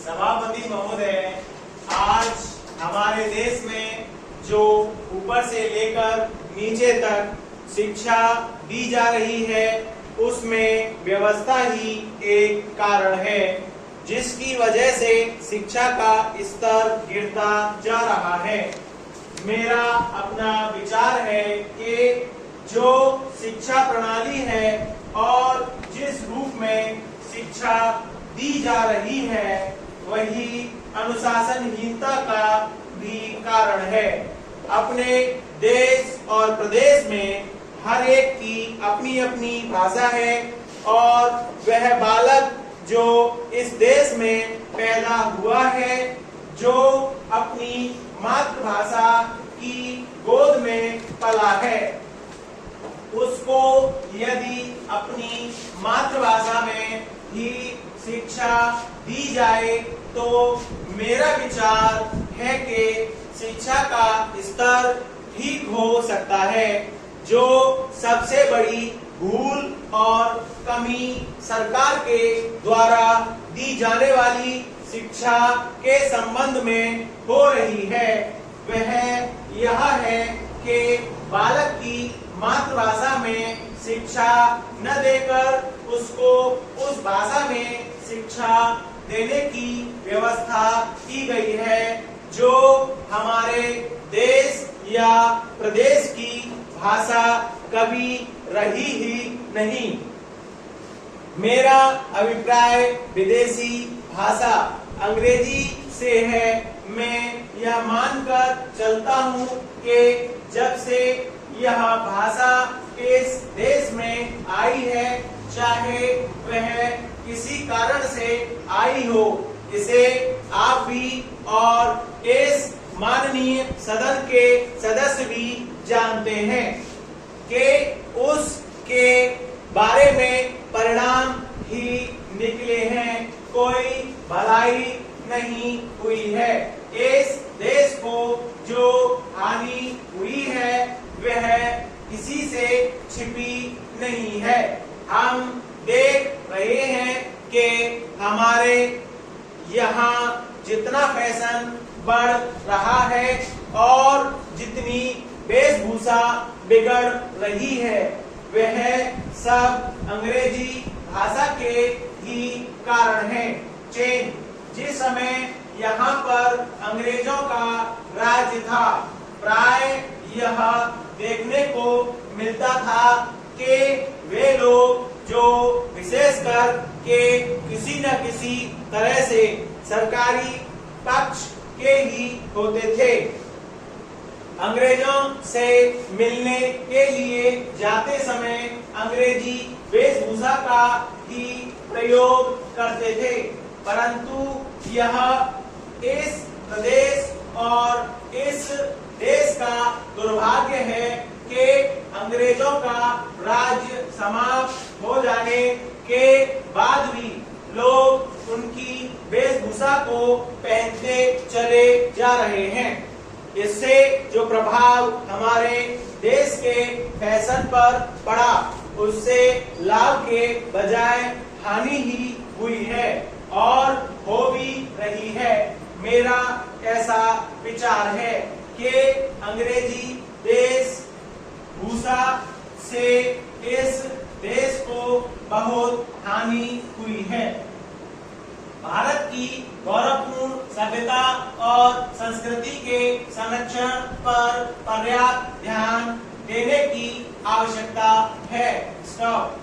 सभापति महोदय, आज हमारे देश में जो ऊपर से लेकर नीचे तक शिक्षा दी जा रही है उसमें व्यवस्था ही एक कारण है, जिसकी वजह से शिक्षा का स्तर गिरता जा रहा है। मेरा अपना विचार है कि जो शिक्षा प्रणाली है और जिस रूप में शिक्षा दी जा रही है वही अनुशासनहीनता का भी कारण है। अपने देश और प्रदेश में हर एक की अपनी अपनी भाषा है और वह बालक जो इस देश में पैदा हुआ है, जो अपनी मातृभाषा की गोद में पला है, उसको यदि अपनी मातृभाषा में ही शिक्षा दी जाए तो मेरा विचार है कि शिक्षा का स्तर ठीक हो सकता है। जो सबसे बड़ी भूल और कमी सरकार के द्वारा दी जाने वाली शिक्षा के संबंध में हो रही है वह यह है कि बालक की मातृभाषा में शिक्षा न देकर उसको उस भाषा में शिक्षा देने की व्यवस्था की गई है, जो हमारे देश या प्रदेश की भाषा कभी रही ही नहीं। मेरा अभिप्राय विदेशी भाषा अंग्रेजी से है। मैं यह मानकर चलता हूँ कि जब से यह भाषा इस देश में आई है, चाहे वह किसी कारण से आई हो, इसे आप भी और इस माननीय सदन के सदस्य भी जानते हैं कि उसके बारे में परिणाम ही निकले हैं, कोई भलाई नहीं हुई है। इस देश को जो हानि हुई है वह किसी से छिपी नहीं है। हम देख रहे हैं कि हमारे यहाँ जितना फैशन बढ़ रहा है और जितनी वेशभूषा बिगड़ रही है वह सब अंग्रेजी भाषा के ही कारण है। चीन जिस समय यहाँ पर अंग्रेजों का राज्य था, प्राय यह देखने को मिलता था कि वे लोग जो विशेषकर के किसी न किसी तरह से सरकारी पक्ष के ही होते थे। अंग्रेजों से मिलने के लिए जाते समय अंग्रेजी वेशभूषा का ही प्रयोग करते थे, परंतु यह इस प्रदेश और इस देश का दुर्भाग्य है कि अंग्रेजों का राज्य समाप्त हो जाने के बाद भी लोग उनकी वेशभूषा को पहनते चले जा रहे हैं। इससे जो प्रभाव हमारे देश के फैशन पर पड़ा उससे लाभ के बजाय हानि ही हुई है और हो भी रही है। मेरा ऐसा विचार है कि अंग्रेजी देश भूषा से इस देश को बहुत हानि हुई है। भारत की गौरवपूर्ण सभ्यता और संस्कृति के संरक्षण पर पर्याप्त ध्यान देने की आवश्यकता है। स्टॉप।